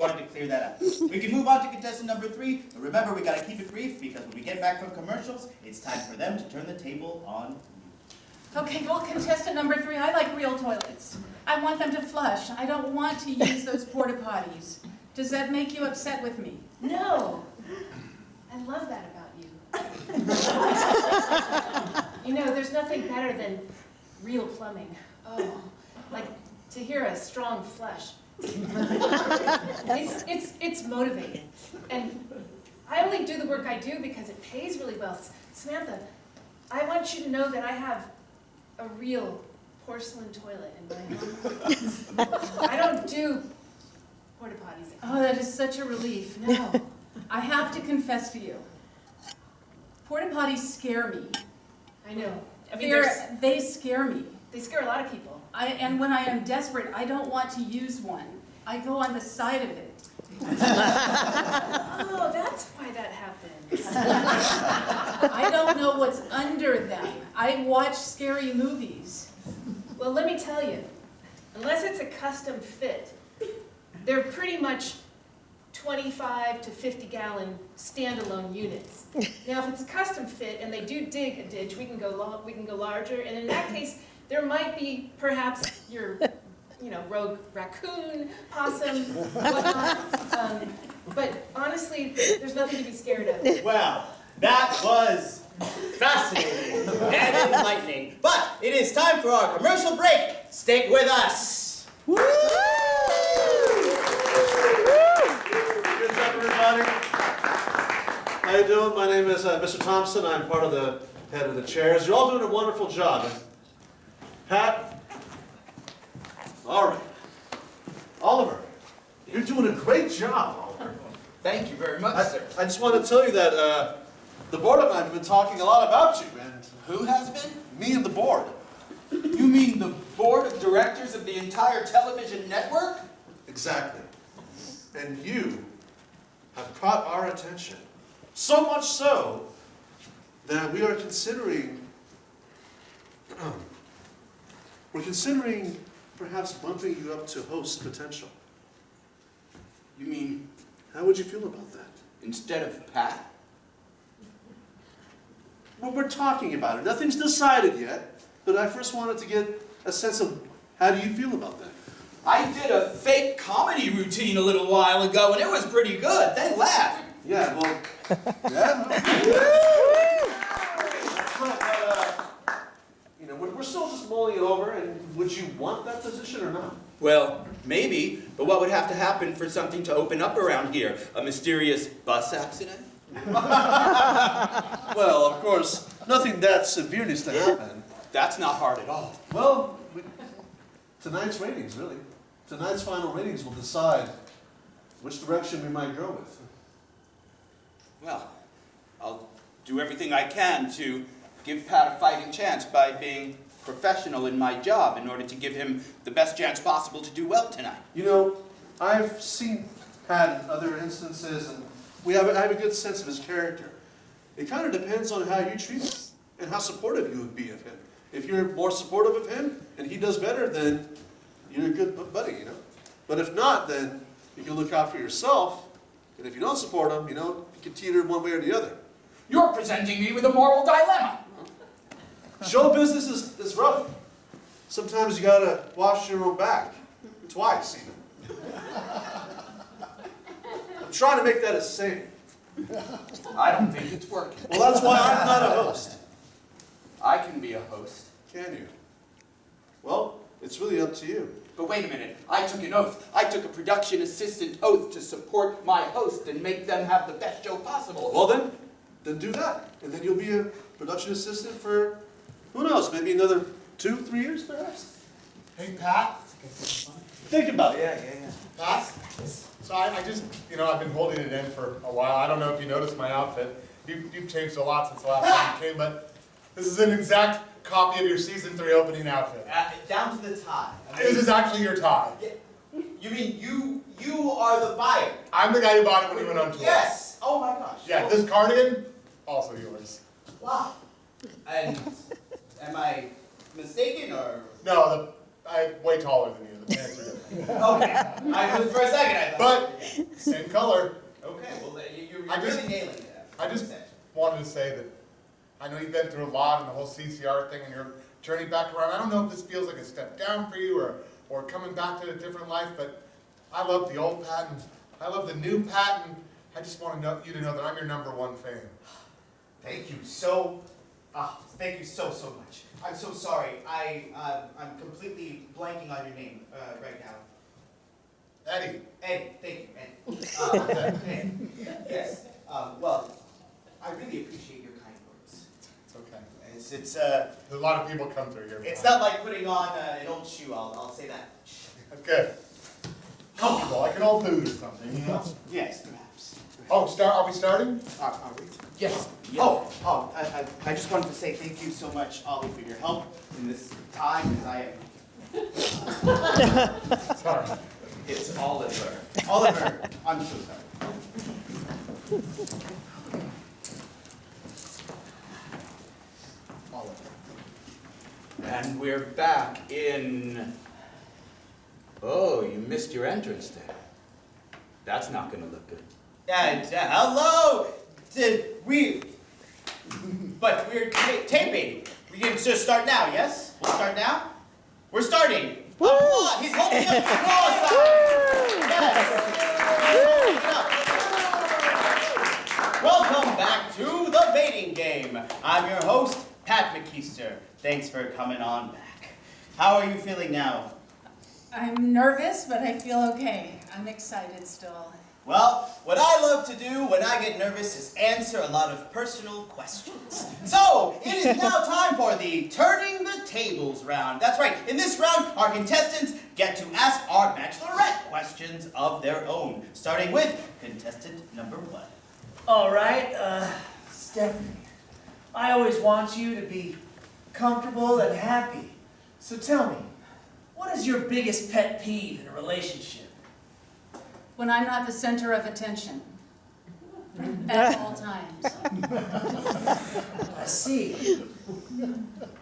wanted to clear that up. We can move on to contestant number 3. But remember, we got to keep it brief because when we get back from commercials, it's time for them to turn the table on you. Okay, well, contestant number 3, I like real toilets. I want them to flush. I don't want to use those porta-potties. Does that make you upset with me? No. I love that about you. You know, there's nothing better than real plumbing. Oh, like to hear a strong flush. It's motivating. And I only do the work I do because it pays really well. Samantha, I want you to know that I have a real porcelain toilet in my home. I don't do porta-potties. Oh, that is such a relief. No. I have to confess to you. Porta-potties scare me. I know. I mean, They scare me. they scare a lot of people. And when I am desperate, I don't want to use one. I go on the side of it. Oh, that's why that happens. I don't know what's under them. I watch scary movies. Well, let me tell you, unless it's a custom fit, they're pretty much 25 to 50-gallon standalone units. Now, if it's a custom fit and they do dig a ditch, we can go larger. And in that case, there might be perhaps your, rogue raccoon, possum, whatnot. But honestly, there's nothing to be scared of. Well, that was fascinating and enlightening. But it is time for our commercial break. Stick with us. Woo! Good job, everybody. How you doing? My name is Mr. Thompson. I'm part of the head of the chairs. You're all doing a wonderful job. Pat? All right. Oliver, you're doing a great job, Oliver. Thank you very much, sir. I just want to tell you that the board and I have been talking a lot about you, man. Who has been? Me and the board. You mean the board of directors of the entire television network? Exactly. And you have caught our attention. So much so that we are considering perhaps bumping you up to host potential. You mean How would you feel about that? instead of Pat? Well, we're talking about it. Nothing's decided yet, but I first wanted to get a sense of how do you feel about that? I did a fake comedy routine a little while ago, and it was pretty good. They laughed. Yeah, well, yeah. We're still just mulling it over, and would you want that position or not? Well, maybe, but what would have to happen for something to open up around here? A mysterious bus accident? Well, of course, nothing that severe needs to happen. That's not hard at all. Well, tonight's ratings, really. Tonight's final ratings will decide which direction we might go with. Well, I'll do everything I can to give Pat a fighting chance by being professional in my job in order to give him the best chance possible to do well tonight. You know, I've seen Pat in other instances, and I have a good sense of his character. It kind of depends on how you treat him and how supportive you would be of him. If you're more supportive of him and he does better, then you're a good buddy, But if not, then you can look out for yourself, and if you don't support him, you can teeter one way or the other. You're presenting me with a moral dilemma. Show business is rough. Sometimes you gotta wash your own back. Twice, even. I'm trying to make that a saying. I don't think it's working. Well, that's why I'm not a host. I can be a host. Can you? Well, it's really up to you. But wait a minute, I took an oath. I took a production assistant oath to support my host and make them have the best show possible. Well then do that. And then you'll be a production assistant for, who knows, maybe another 2-3 years, perhaps? Hey, Pat. Think about it. Yeah. Pat, so I just, I've been holding it in for a while. I don't know if you noticed my outfit. You've changed a lot since the last time you came, but this is an exact copy of your season 3 opening outfit. Down to the tie. This is actually your tie. You mean you are the buyer? I'm the guy who bought it when he went on tour. Yes. Oh my gosh. Yeah, this cardigan, also yours. Wow. And am I mistaken or? No, I'm way taller than you, the pants are different. Okay, for a second I thought. But, same color. Okay, well, you're I just- really nailing that. I just wanted to say that I know you've been through a lot in the whole CCR thing and your journey back around. I don't know if this feels like a step down for you or coming back to a different life, but I love the old Pat and I love the new Pat, and I just want you to know that I'm your #1 fan. Thank you so much. I'm so sorry. I'm completely blanking on your name right now. Eddie. Eddie, thank you, Eddie. Eddie. Yes. Well, I really appreciate your kind words. It's okay. It's There's a lot of people come through here. It's not like putting on an old shoe. I'll say that. That's good. Comfortable, like an old boot or something, you know? Yes, perhaps. Oh, are we starting? Are we? Yes. I just wanted to say thank you so much, Ollie, for your help in this time, because I am. Sorry. It's Oliver. Oliver, I'm so sorry. Oliver. And we're back in. Oh, you missed your entrance there. That's not gonna look good. Hello! But we're taping. We can just start now, yes? We'll start now? We're starting. Applause! He's holding up the applause sign! Yes! Welcome back to the mating game. I'm your host, Pat McKeister. Thanks for coming on back. How are you feeling now? I'm nervous, but I feel okay. I'm excited still. Well, what I love to do when I get nervous is answer a lot of personal questions. So, it is now time for the Turning the Tables round. That's right, in this round, our contestants get to ask our bachelorette questions of their own, starting with contestant number 1. All right, Stephanie, I always want you to be comfortable and happy. So tell me, what is your biggest pet peeve in a relationship? When I'm not the center of attention. At all times. I see.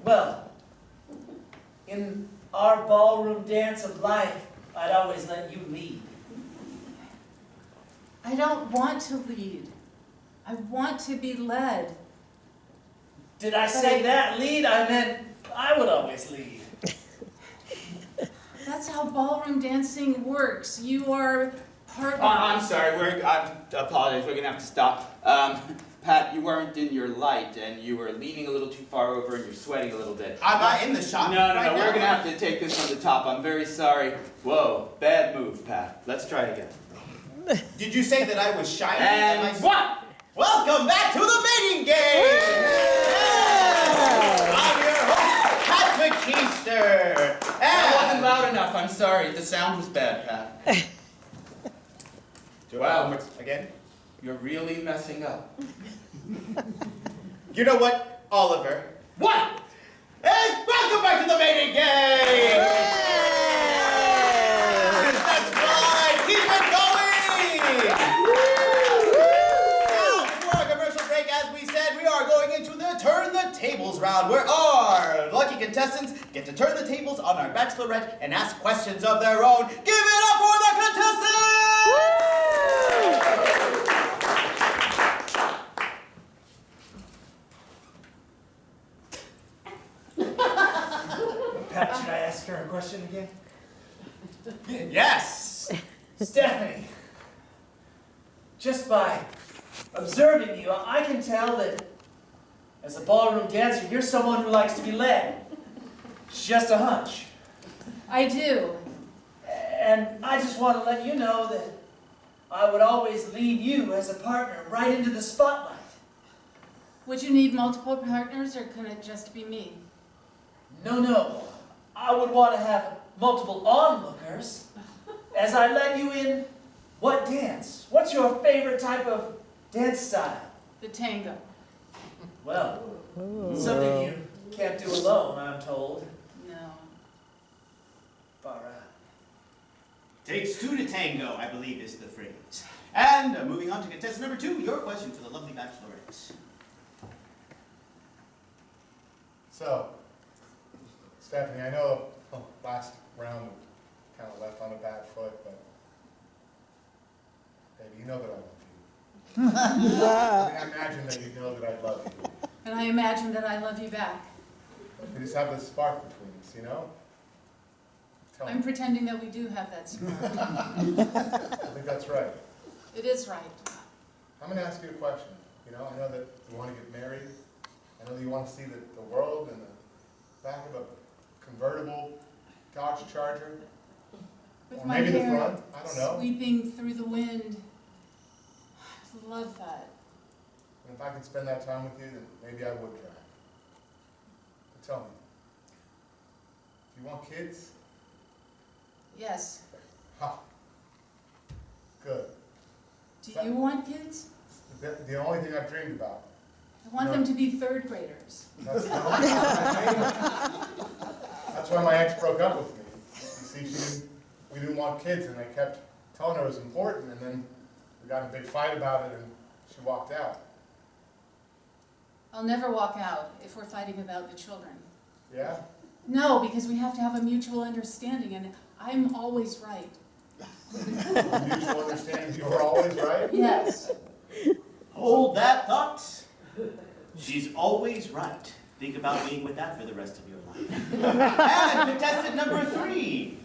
Well, in our ballroom dance of life, I'd always let you lead. I don't want to lead. I want to be led. Did I say that lead? I meant I would always lead. That's how ballroom dancing works. You are part of... I'm sorry, I apologize, we're gonna have to stop. Pat, you weren't in your light, and you were leaning a little too far over, and you're sweating a little bit. I'm not in the shot. No, right we're now. gonna have to take this from the top. I'm very sorry. Whoa, bad move, Pat. Let's try it again. Did you say that I was shiny? And what? Welcome back to the mating game! Yes! I'm your host, Pat McKeister. That wasn't loud enough. I'm sorry. The sound was bad, Pat. Wow, Again? you're really messing up. You know what, Oliver? What? And welcome back to the mating game! Yes, that's right! Keep it going! Now, before our commercial break, as we said, we are going into the Turn the Tables round, where our lucky contestants get to turn the tables on our bachelorette and ask questions of their own. Give it up for the contestants! Pat, should I ask her a question again? Yes! Stephanie, just by observing you, I can tell that as a ballroom dancer, you're someone who likes to be led. It's just a hunch. I do. And I just want to let you know that I would always lead you as a partner right into the spotlight. Would you need multiple partners, or could it just be me? No. I would want to have multiple onlookers as I led you in what dance? What's your favorite type of dance style? The tango. Well, something you can't do alone, I'm told. No. Far out. Takes two to tango, I believe is the phrase. And moving on to contestant number 2, your question for the lovely bachelorette. So, Stephanie, I know a last round kind of left on a bad foot, but baby, you know that I love you. I imagine that you know that I love you. And I imagine that I love you back. We just have this spark between us, you know? Tell I'm me. pretending that we do have that spark. I think that's right. It is right. I'm going to ask you a question. You know, I know that you want to get married. I know that you want to see the world in the back of a convertible Dodge Charger. With Or my maybe the hair front. I don't know. sweeping through the wind. I love that. And if I could spend that time with you, then maybe I would drive. But tell me, do you want kids? Yes. Ha. Good. Do you want kids? The only thing I've dreamed about. I want them to be third graders. That's the only thing I've dreamed about. That's why my ex broke up with me. You see, we didn't want kids, and I kept telling her it was important, and then we got in a big fight about it, and she walked out. I'll never walk out if we're fighting about the children. Yeah? No, because we have to have a mutual understanding, and I'm always right. Mutual understanding, you were always right? Yes. Hold that thought. She's always right. Think about being with that for the rest of your life. And contestant number 3.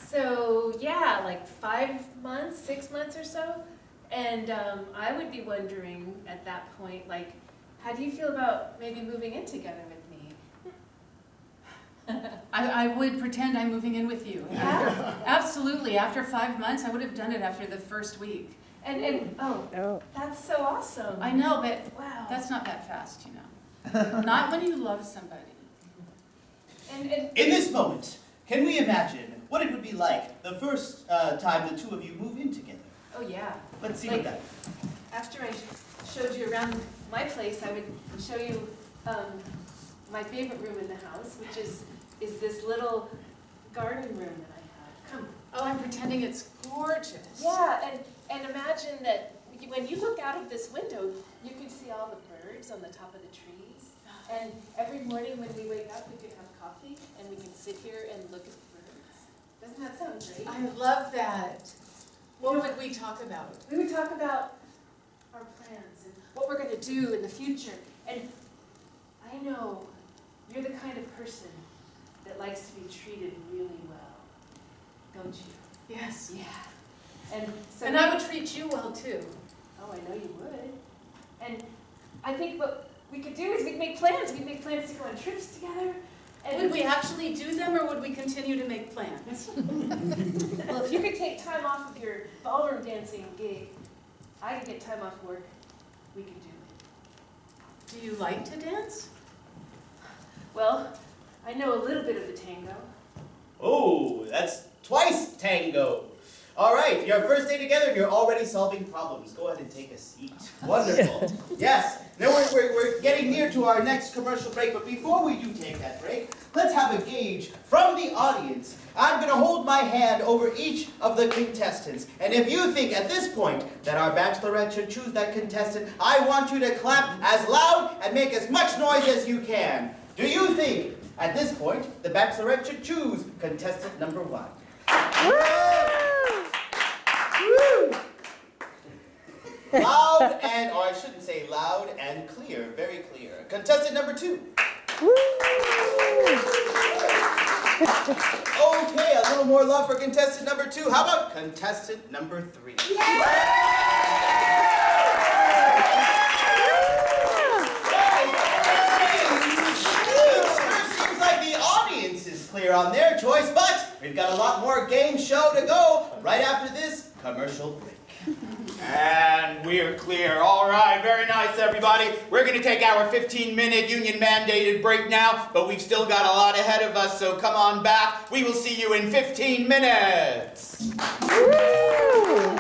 So, yeah, like 5 months, 6 months or so. And I would be wondering at that point, like, how do you feel about maybe moving in together with me? I would pretend I'm moving in with you. Yeah. Absolutely. After 5 months, I would have done it after the first week. And oh, that's so awesome. I know, but Wow. that's not that fast, you know. Not when you love somebody. And In this moment, can we imagine what it would be like the first time the two of you move in together? oh yeah. Let's see Like- what that. After I showed you around my place, I would show you my favorite room in the house, which is this little garden room that I have. Come. Oh, I'm pretending it's gorgeous. Yeah, and imagine that when you look out of this window, you can see all the birds on the top of the trees. And every morning when we wake up, we can have coffee and we can sit here and look at the birds. Doesn't that sound great? I love that. What would we talk about? We would talk about our plans and what we're going to do in the future. And I know you're the kind of person that likes to be treated really well, don't you? Yes. Yeah. And so And I would treat you well, too. Oh, I know you would. And I think what we could do is we'd make plans. We'd make plans to go on trips together. And Would we actually do them, or would we continue to make plans? well, if you could take time off of your ballroom dancing gig, I could get time off work. We could do it. Do you like to dance? Well, I know a little bit of the tango. Oh, that's twice tango. All right, your first day together, and you're already solving problems. Go ahead and take a seat. Wonderful. Yes. Now we're getting near to our next commercial break, but before we do take that break, let's have a gauge from the audience. I'm going to hold my hand over each of the contestants, and if you think at this point that our bachelorette should choose that contestant, I want you to clap as loud and make as much noise as you can. Do you think at this point the bachelorette should choose contestant number 1? Loud and, or I shouldn't say loud and clear, very clear. Contestant number 2. Okay, a little more love for contestant number 2. How about contestant number 3? Sure seems like the audience is clear on their choice, but we've got a lot more game show to go right after this commercial break. And we're clear. All right, very nice, everybody. We're going to take our 15-minute union-mandated break now, but we've still got a lot ahead of us, so come on back. We will see you in 15 minutes. Woo!